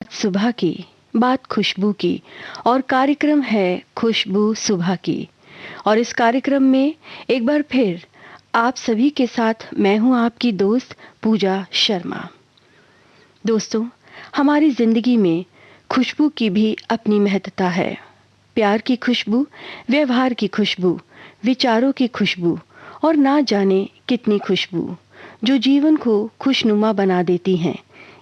बात सुबह की, बात खुशबू की और कार्यक्रम है खुशबू सुबह की। और इस कार्यक्रम में एक बार फिर आप सभी के साथ मैं हूं आपकी दोस्त पूजा शर्मा। दोस्तों, हमारी ज़िंदगी में खुशबू की भी अपनी महत्ता है। प्यार की खुशबू, व्यवहार की खुशबू, विचारों की खुशबू और ना जाने कितनी खुशबू जो जीवन को खुशनुमा बना देती हैं।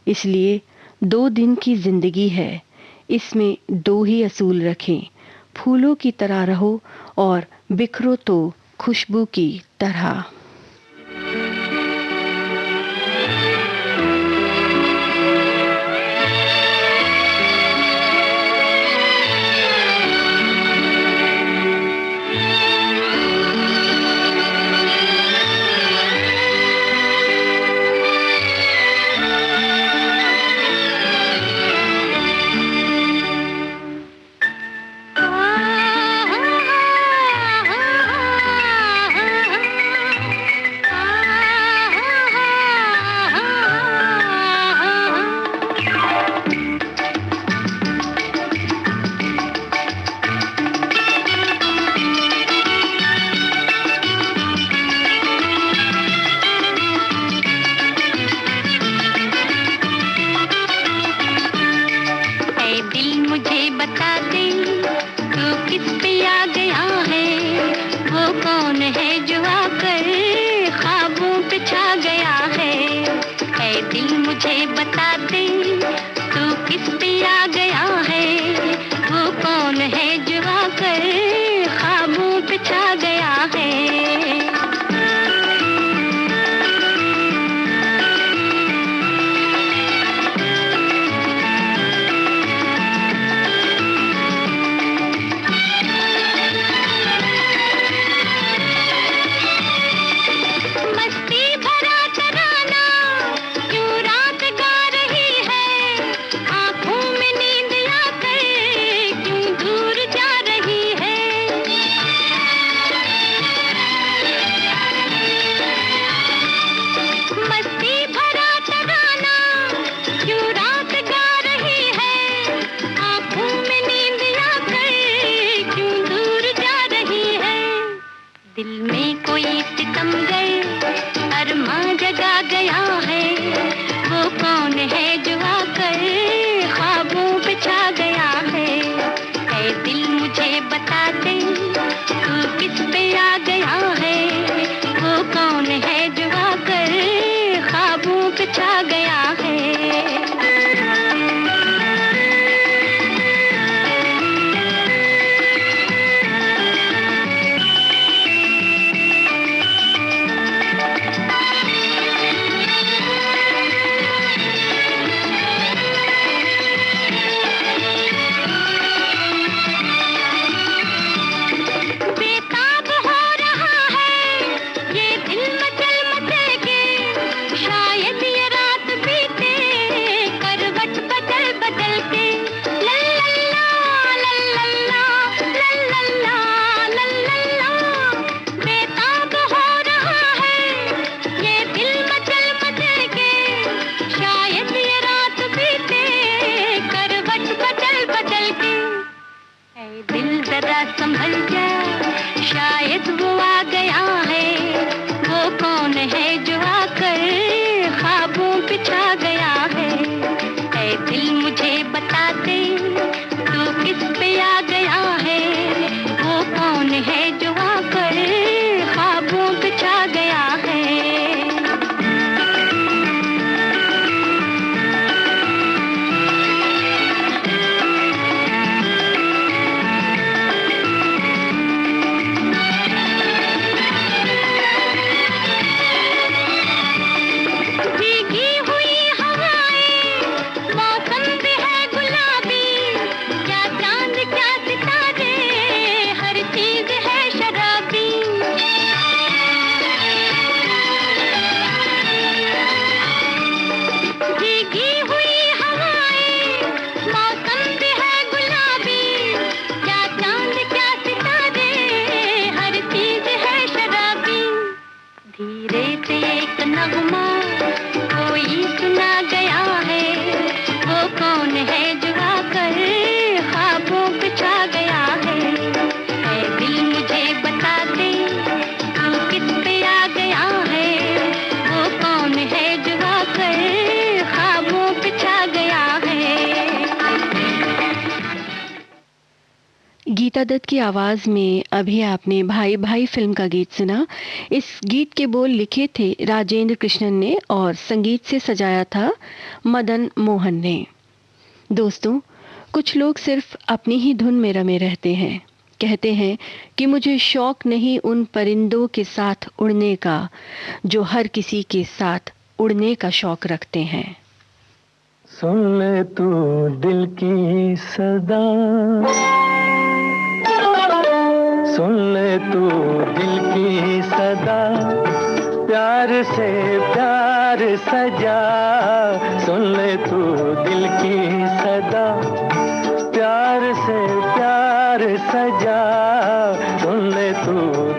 इसलिए 2 दिन की ज़िंदगी है, इसमें 2 ही असूल रखें। फूलों की तरह रहो और बिखरो तो खुशबू की तरह। गीता दत्त की आवाज में अभी आपने भाई भाई फिल्म का गीत सुना। इस गीत के बोल लिखे थे राजेंद्र कृष्णन ने और संगीत से सजाया था मदन मोहन ने। दोस्तों, कुछ लोग सिर्फ अपनी ही धुन में रमे रहते हैं। कहते हैं कि मुझे शौक नहीं उन परिंदों के साथ उड़ने का जो हर किसी के साथ उड़ने का शौक रखते हैं। सुन ले तू दिल की सदा, सुन ले तू दिल की सदा, प्यार से प्यार सजा। सुन ले तू दिल की सदा, प्यार से प्यार सजा। सुन ले तू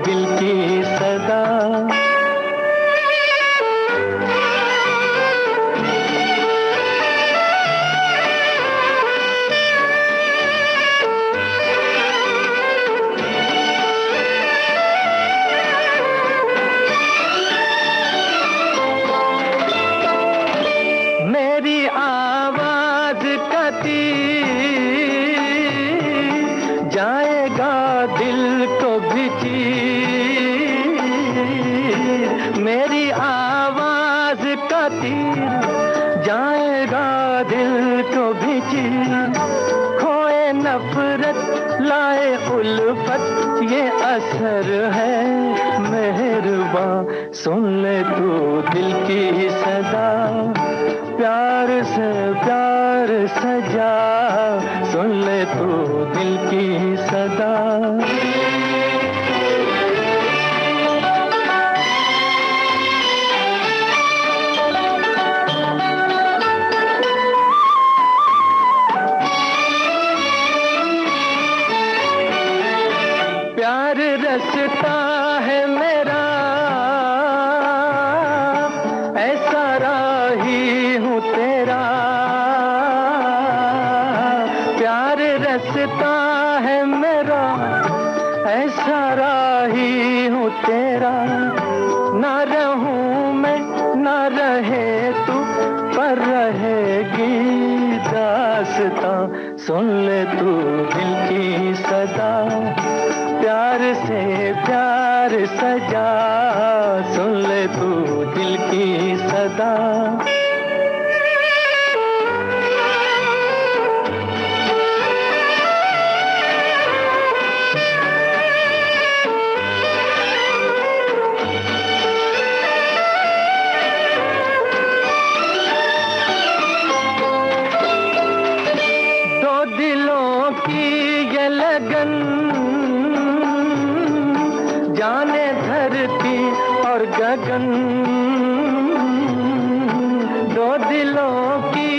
दिल की सदा। ये असर है मेहरबान। सुन ले तू दिल की सदा, प्यार से प्यार सजा। सुन ले तू दिल की सदा। रसता है मेरा, ऐसा राही हूँ तेरा। प्यार रसता है मेरा, ऐसा राही हूँ तेरा। ना रहूँ मैं ना रहे तू, पर रहेगी दास्तां। सुन ले तू दिल की सदा, प्यार से प्यार सजा। सुन ले तू दिल की सदा। दो दिलों की ये लगन, जाने धरती और गगन। दो दिलों की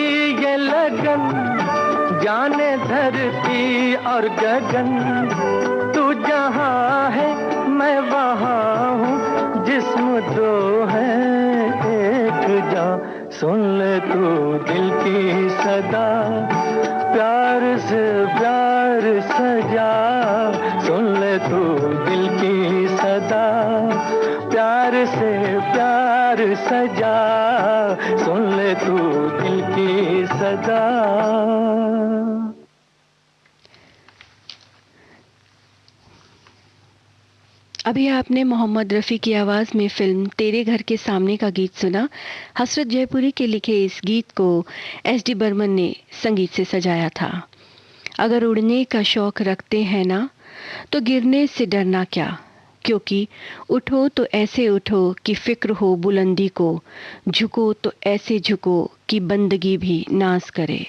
ये लगन, जाने धरती और गगन। तू जहाँ है मैं वहाँ हूँ, जिस्म दो है एक जान। सुन ले तू दिल की सदा, प्यार से प्यार सजा। सुन ले तू दिल की सदा, प्यार से प्यार सजा। सुन ले तू दिल की सदा। अभी आपने मोहम्मद रफ़ी की आवाज़ में फिल्म तेरे घर के सामने का गीत सुना। हसरत जयपुरी के लिखे इस गीत को एस.डी. बर्मन ने संगीत से सजाया था। अगर उड़ने का शौक रखते हैं ना, तो गिरने से डरना क्या, क्योंकि उठो तो ऐसे उठो कि फिक्र हो बुलंदी को, झुको तो ऐसे झुको कि बंदगी भी नाज करे।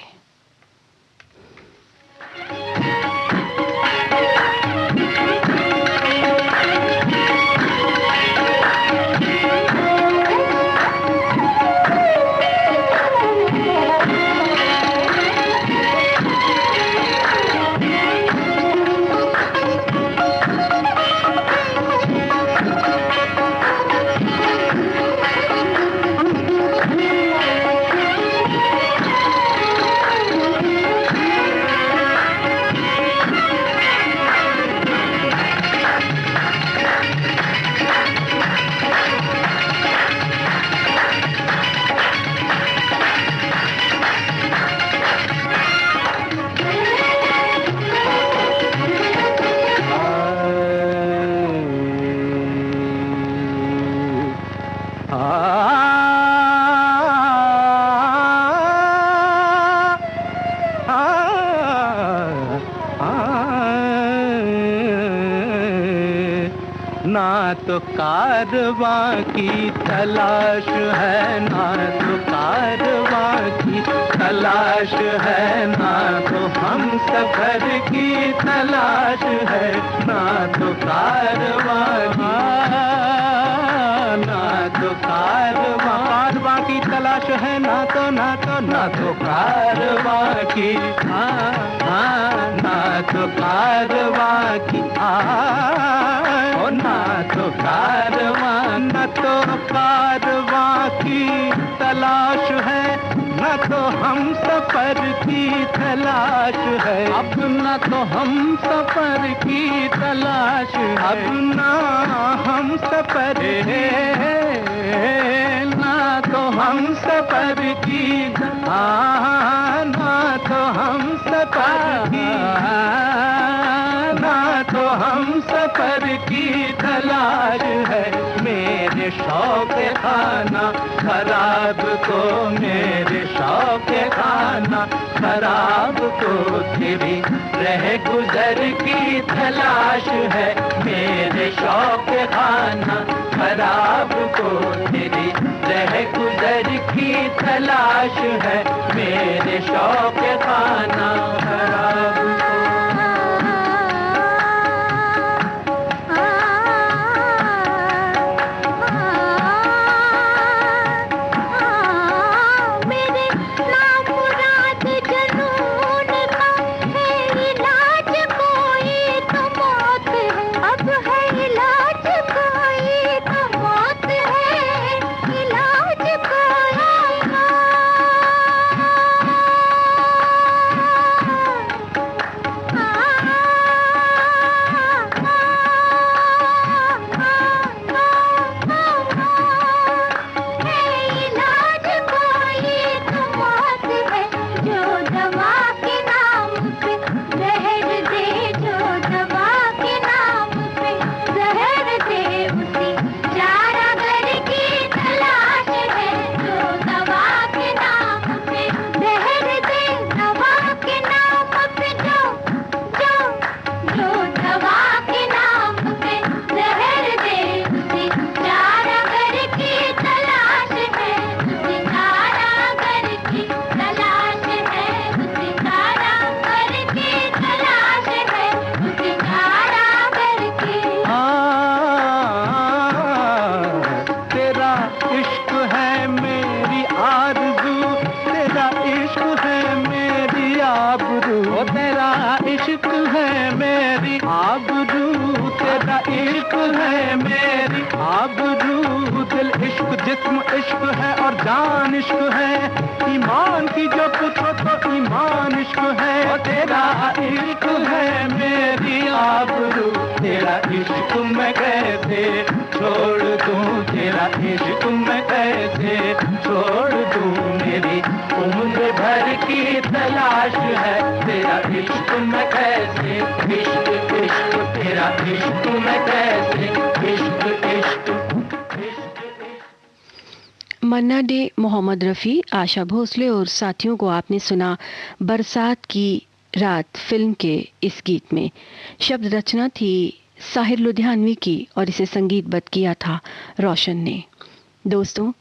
ना तो कारवां की तलाश है, ना तो कारवां की तलाश है, ना तो हम सफर की तलाश है, ना तो कारवां तो कारवां की तलाश है, ना तो कारवां की, ना तो कारवां की, ना तो कारवां की तलाश है, न तो हम सफर की तलाश है, अब न तो हम सफर की तलाश है, अब ना हम सफर ना तो हम सफर की, ना तो हम सफर की, ना तो हम सफर की तलाश है। मेरे शौक खाना खराब को, मेरे शौक खाना खराब को तेरी रह गुजर की तलाश है, मेरे शौक खाना खराब को तेरी रह गुजर की तलाश है, मेरे शौक खाना खराब को। जिस्म इश्क है और जान इश्क है, ईमान की जो पूछो तो ईमान इश्क है, और तेरा इश्क है मेरी आबरू, तेरा इश्क मैं कैसे छोड़ दूं, तेरा इश्क मैं कैसे छोड़ दूं, मेरी उम्र भर की तलाश है, तेरा इश्क मैं कैसे, इश्क इश्क तेरा इश्क मैं कैसे, इश्क इश्क। मन्ना डे, मोहम्मद रफ़ी, आशा भोसले और साथियों को आपने सुना बरसात की रात फिल्म के इस गीत में। शब्द रचना थी साहिर लुधियानवी की और इसे संगीतबद्ध किया था रोशन ने। दोस्तों,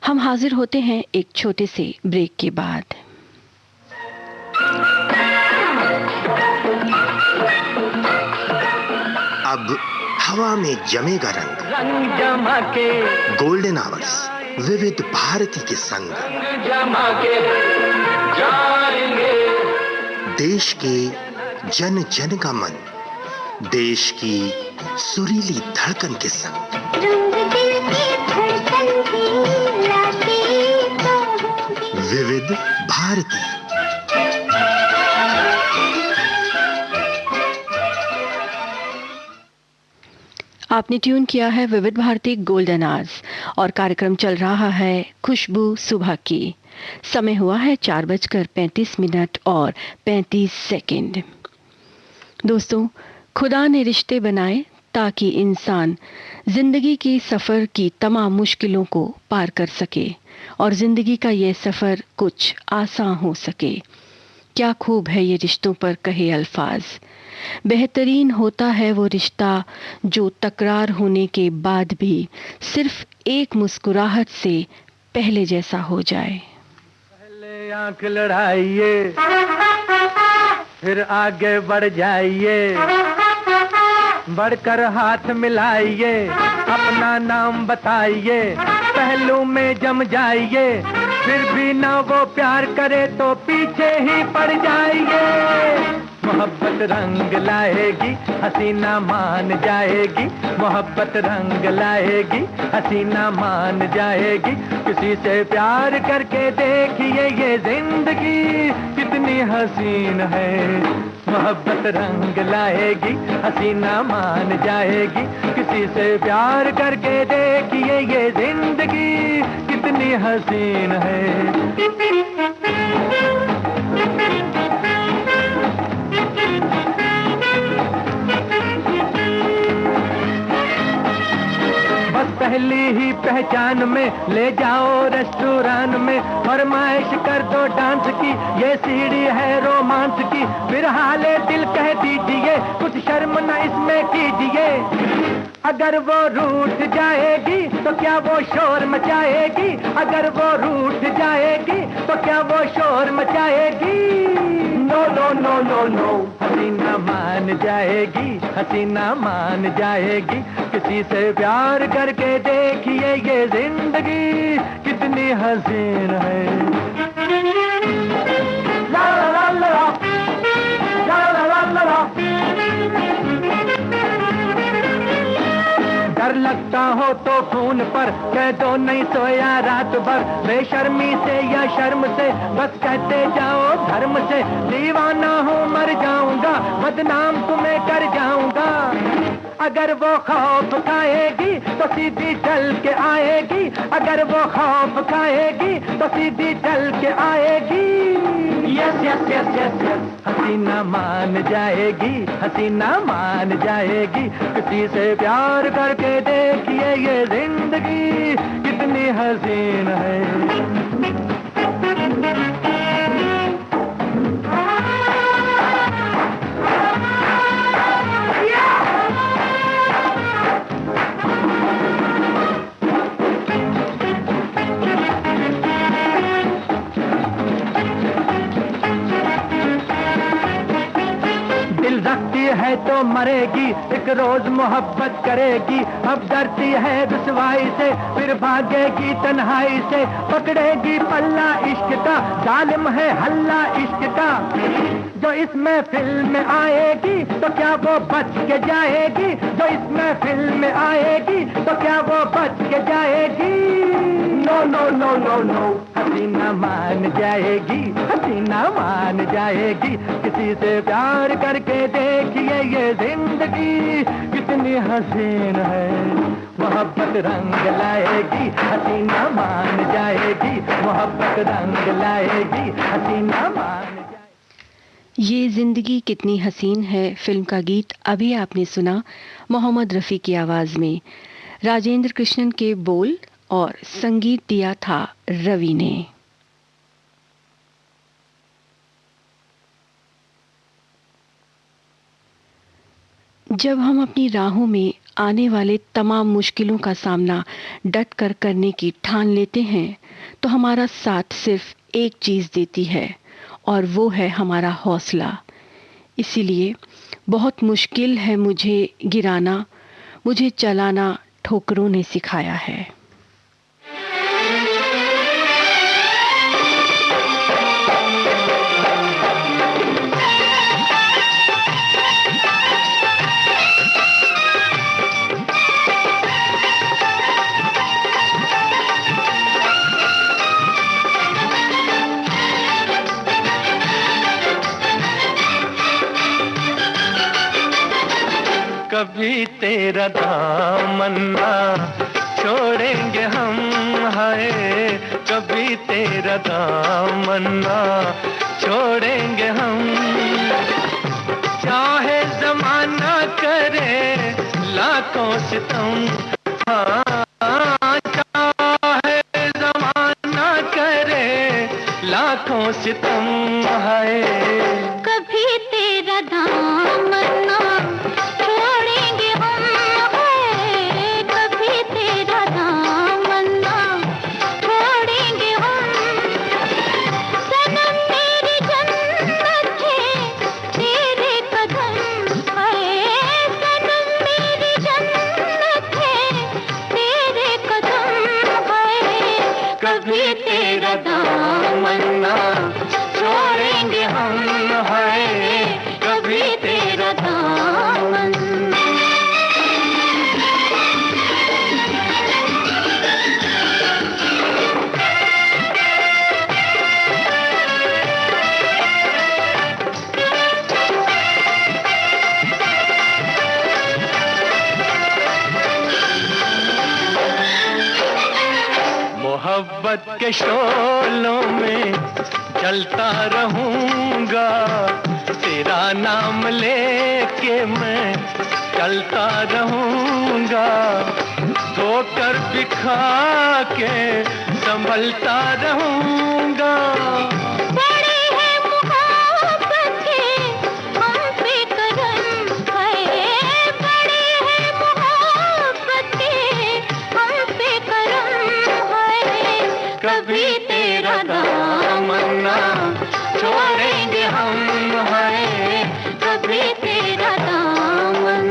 हम हाजिर होते हैं एक छोटे से ब्रेक के बाद। अब हवा में जमेगा रंग, रंग जमा के गोल्डन आवर्स विविध भारती के संग, जमा के जाएंगे, देश के जन जन का मन, देश की सुरीली धड़कन के संग, रंग दिल की धड़कन की रातें तो होंगी, विविध भारती। आपने ट्यून किया है विविध भारती गोल्डन आवर्स और कार्यक्रम चल रहा है खुशबू सुबह की। समय हुआ है 4:35 और 35 सेकंड। दोस्तों, खुदा ने रिश्ते बनाए ताकि इंसान जिंदगी की सफ़र की तमाम मुश्किलों को पार कर सके और जिंदगी का ये सफ़र कुछ आसान हो सके। क्या खूब है ये रिश्तों पर कहे अल्फाज। बेहतरीन होता है वो रिश्ता जो तकरार होने के बाद भी सिर्फ एक मुस्कुराहट से पहले जैसा हो जाए। पहले आंख लड़ाइए, फिर आगे बढ़ जाइए, बढ़कर हाथ मिलाइए, अपना नाम बताइए, पहलू में जम जाइए, फिर भी ना वो प्यार करे तो पीछे ही पड़ जाइए। मोहब्बत रंग लाएगी, हसीना मान जाएगी, मोहब्बत रंग लाएगी, हसीना मान जाएगी। किसी से प्यार करके देखिए ये जिंदगी कितनी हसीन है। मोहब्बत रंग लाएगी, हसीना मान जाएगी, किसी से प्यार करके देखिए ये जिंदगी कितनी हसीन है। पहली ही पहचान में ले जाओ रेस्टोरेंट में, फरमाइश कर दो डांस की, ये सीढ़ी है रोमांस की, फिर हाले दिल कह दीजिए, कुछ शर्म न इसमें कीजिए। अगर वो रूठ जाएगी तो क्या वो शोर मचाएगी, अगर वो रूठ जाएगी तो क्या वो शोर मचाएगी। No no no no no, हसीना मान जाएगी, हसीना मान जाएगी, किसी से प्यार करके देखिए ये जिंदगी कितनी हसीन है। ला ला ला ला ला ला ला ला ला। डर लगता हो तो फोन पर कह दो नहीं सोया रात भर, बेशर्मी से या शर्म से बस कहते जाओ धर्म से, दीवाना हूँ मर जाऊंगा, बदनाम तुम्हें कर जाऊंगा। अगर वो खौफ खाएगी तो सीधी चल के आएगी, अगर वो खौफ खाएगी तो सीधी चल के आएगी। Yes yes yes yes yes, हसीना मान जाएगी, हसीना मान जाएगी, किसी से प्यार करके देखिए ये जिंदगी कितनी हसीन है। है तो मरेगी, एक रोज मोहब्बत करेगी, अब डरती है रुसवाई से, फिर भागेगी तन्हाई से, पकड़ेगी पल्ला इश्क का, जालिम है हल्ला इश्क का। जो इसमें फिल्म आएगी तो क्या वो बच के जाएगी, जो इसमें फिल्म आएगी तो क्या वो बच के जाएगी। No no no no no, हसीना मान जाएगी, हसीना मान जाएगी, किसी से प्यार करके देखिए ये जिंदगी कितनी हसीन है। मोहब्बत रंग लाएगी, हसीना मान जाएगी, मोहब्बत रंग लाएगी, हसीना मान जाएगी। ये जिंदगी कितनी हसीन है फिल्म का गीत अभी आपने सुना मोहम्मद रफ़ी की आवाज में। राजेंद्र कृष्णन के बोल और संगीत दिया था रवि ने। जब हम अपनी राहों में आने वाले तमाम मुश्किलों का सामना डट कर करने की ठान लेते हैं तो हमारा साथ सिर्फ एक चीज़ देती है और वो है हमारा हौसला। इसीलिए बहुत मुश्किल है मुझे गिराना, मुझे चलाना ठोकरों ने सिखाया है। कभी तेरा दामन ना छोड़ेंगे हम, हाय कभी तेरा दामन ना छोड़ेंगे हम। चाहे जमाना करे लाखों सितम, हाँ चाहे जमाना करे लाखों सितम, हाय मोहब्बत के शोलों में जलता रहूंगा, तेरा नाम लेके मैं चलता रहूंगा, धोकर बिखा के संभलता रहूंगा। कभी तेरा दामन ना छोड़ेंगे हम, है कभी तेरा दामन।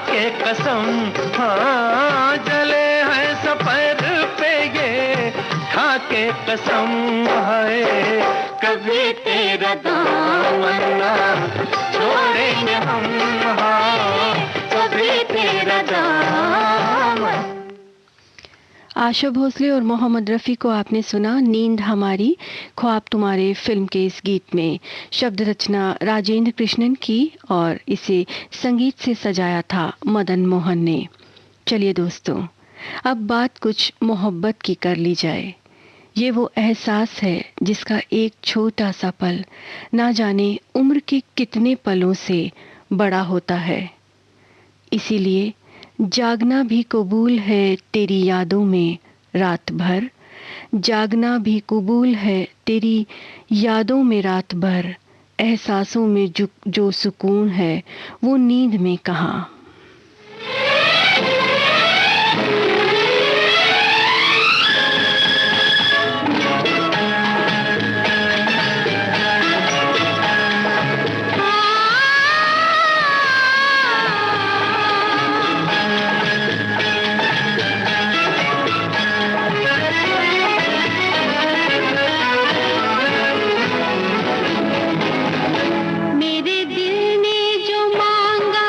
के कसम हाँ जले हैं सफर पे ये खा के कसम है, कभी तेरा दामन ना छोड़ेंगे हम, हाँ कभी तेरा दामन। आशा भोसले और मोहम्मद रफ़ी को आपने सुना नींद हमारी ख्वाब तुम्हारे फिल्म के इस गीत में। शब्द रचना राजेंद्र कृष्णन की और इसे संगीत से सजाया था मदन मोहन ने। चलिए दोस्तों, अब बात कुछ मोहब्बत की कर ली जाए। ये वो एहसास है जिसका एक छोटा सा पल ना जाने उम्र के कितने पलों से बड़ा होता है। इसीलिए जागना भी कबूल है तेरी यादों में रात भर, जागना भी कबूल है तेरी यादों में रात भर, एहसासों में जो सुकून है वो नींद में कहाँ। मेरे दिल ने जो मांगा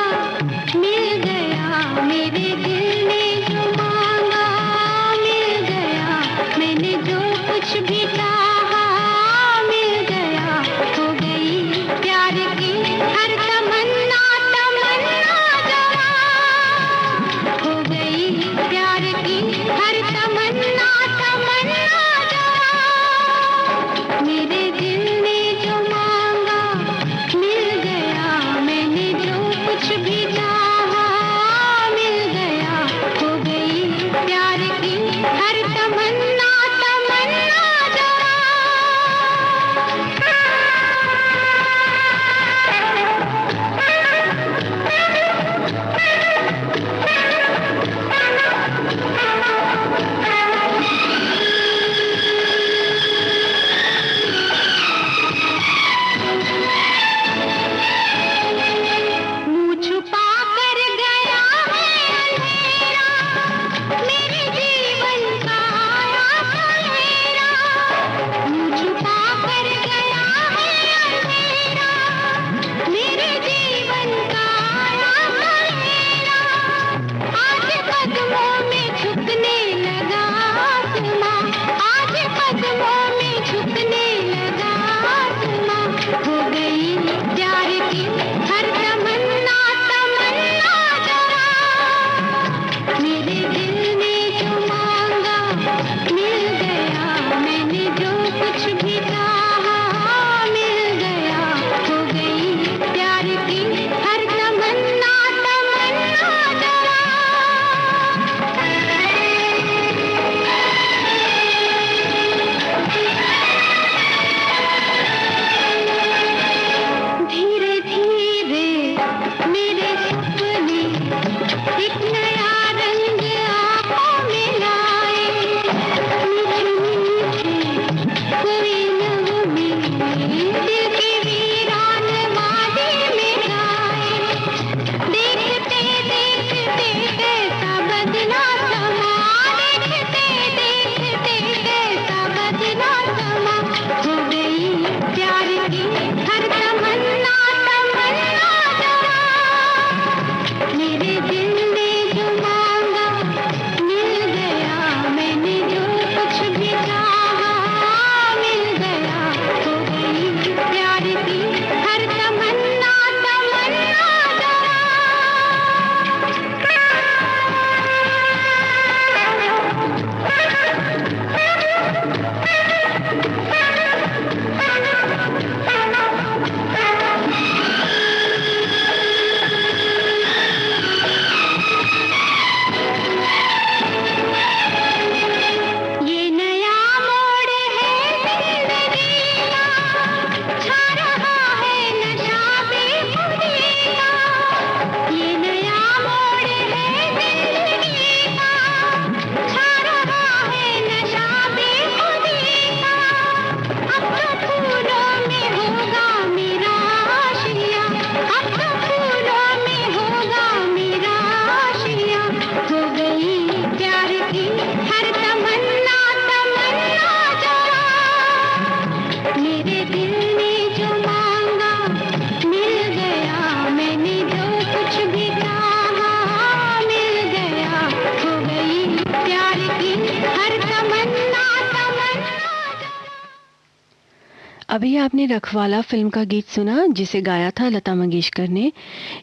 अभी आपने रखवाला फिल्म का गीत सुना जिसे गाया था लता मंगेशकर ने।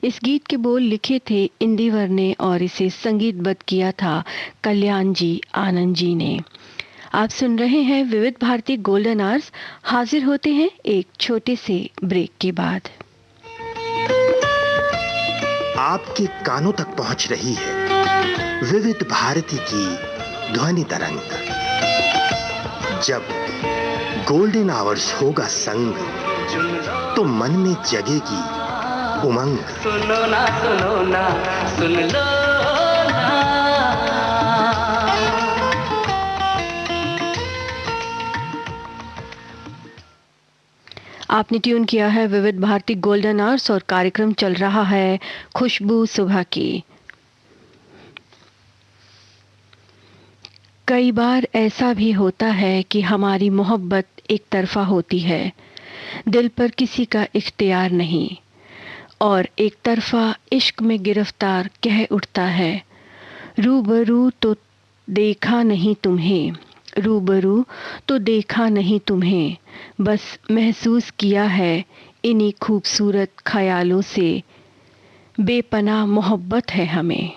इस गीत के बोल लिखे थे इंदिवर ने और इसे संगीतबद्ध किया था कल्याण जी आनंद जी ने। आप सुन रहे हैं विविध भारती गोल्डन आवर्स। हाजिर होते हैं एक छोटे से ब्रेक के बाद। आपके कानों तक पहुंच रही है विविध भारती की ध्वनि तरंग। जब गोल्डन आवर्स होगा संग तो मन में जगेगी उमंग। सुनो ना सुन लो ना। आपने ट्यून किया है विविध भारती गोल्डन आवर्स और कार्यक्रम चल रहा है खुशबू सुबह की। कई बार ऐसा भी होता है कि हमारी मोहब्बत एक तरफा होती है, दिल पर किसी का इख्तियार नहीं, और एक तरफा इश्क में गिरफ्तार कह उठता है रूबरू तो देखा नहीं तुम्हें, रूबरू तो देखा नहीं तुम्हें, बस महसूस किया है इन्हीं खूबसूरत ख्यालों से, बेपनाह मोहब्बत है हमें।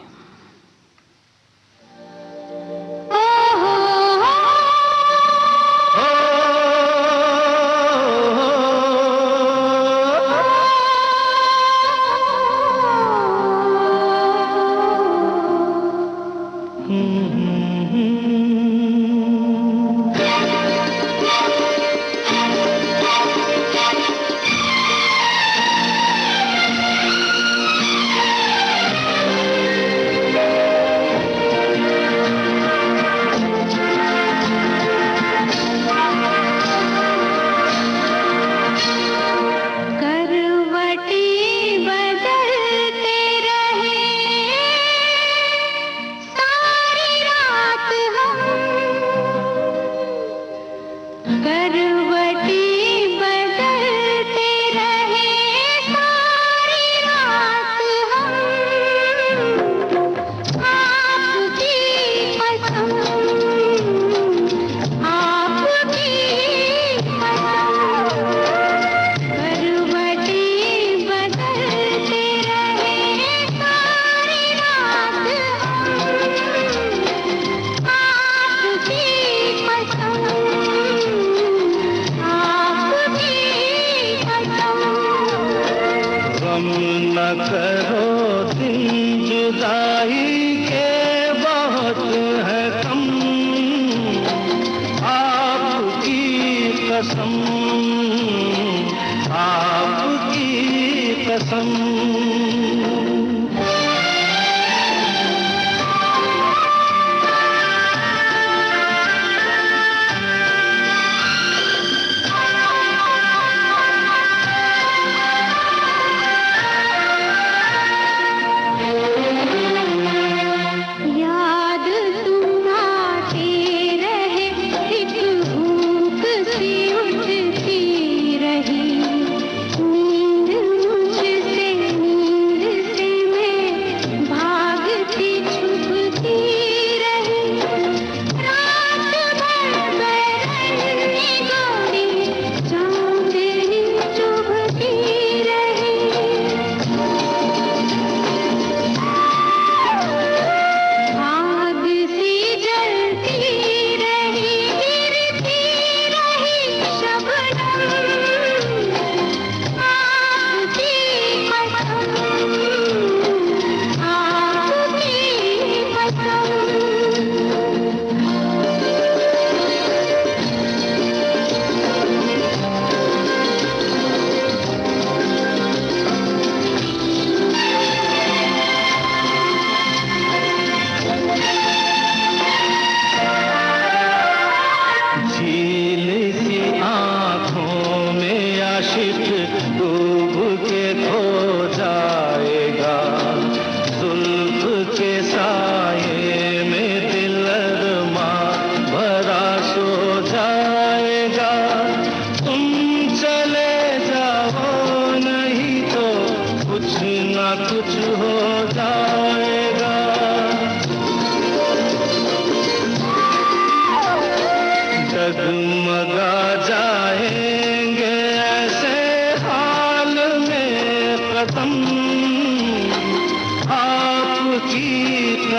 डगमगा जाएंगे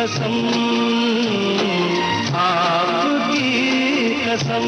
कसम, आपकी कसम।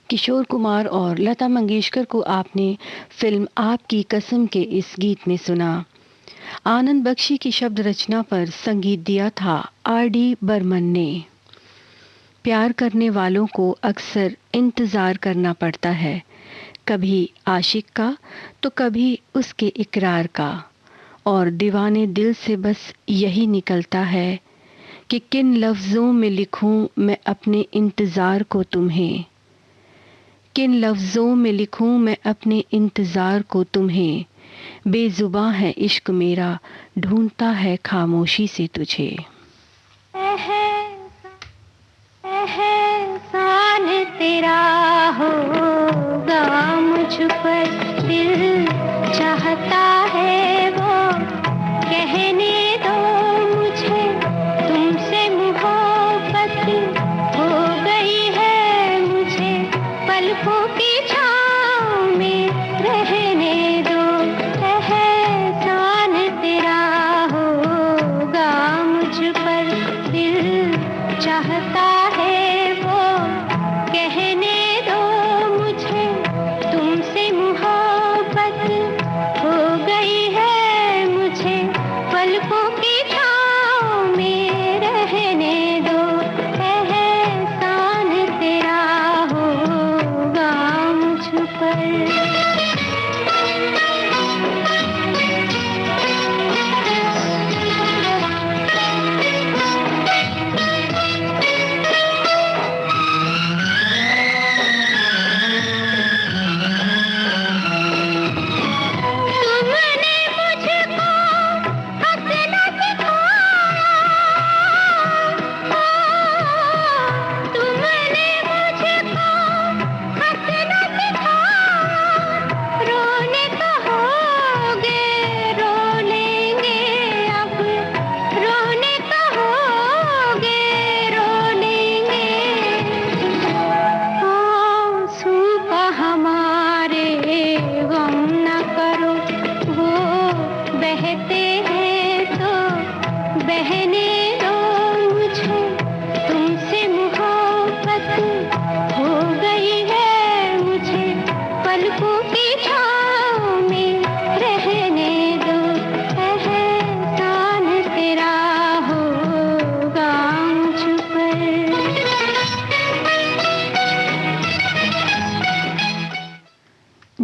किशोर कुमार और लता मंगेशकर को आपने फिल्म आपकी कसम के इस गीत में सुना। आनंद बख्शी की शब्द रचना पर संगीत दिया था R.D. बर्मन ने। प्यार करने वालों को अक्सर इंतज़ार करना पड़ता है, कभी आशिक का तो कभी उसके इकरार का, और दीवाने दिल से बस यही निकलता है कि किन लफ्ज़ों में लिखूं मैं अपने इंतज़ार को तुम्हें, किन लफ्ज़ों में लिखूं मैं अपने इंतज़ार को तुम्हें, बेज़ुबां है इश्क मेरा ढूंढता है खामोशी से तुझे। एहसान तेरा होगा मुझ पर, दिल चाहता है वो कहने दो मुझे, तुमसे मोहब्बत हो गई है मुझे, पलकों की छाँव में रहने दो। एहसान तेरा होगा मुझ पर, दिल चाहता है वो कहने दो मुझे, तुमसे मोहब्बत हो गई है मुझे, पलकों की छाँव में रहने दो। एहसान तेरा होगा मुझ पर।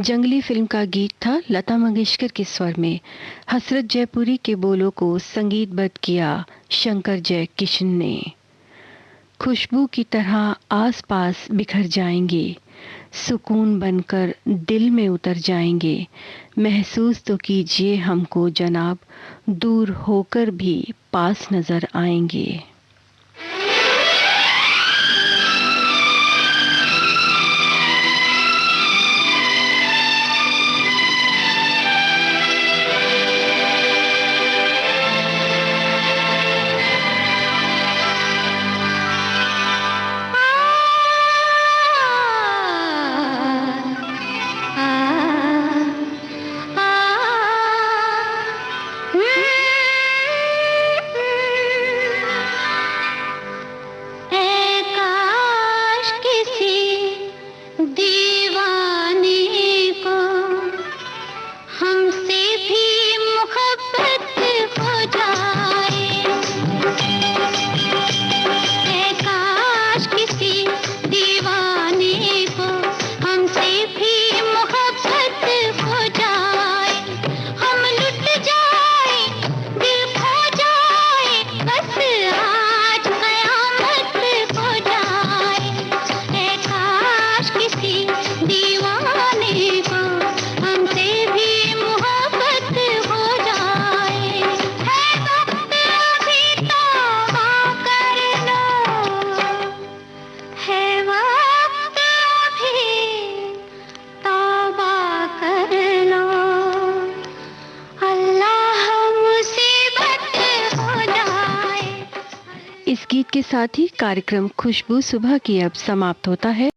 जंगली फिल्म का गीत था लता मंगेशकर के स्वर में। हसरत जयपुरी के बोलों को संगीतबद्ध किया शंकर जय किशन ने। खुशबू की तरह आसपास बिखर जाएंगे, सुकून बनकर दिल में उतर जाएंगे, महसूस तो कीजिए हमको जनाब, दूर होकर भी पास नजर आएंगे। इस गीत के साथ ही कार्यक्रम खुशबू सुबह की अब समाप्त होता है।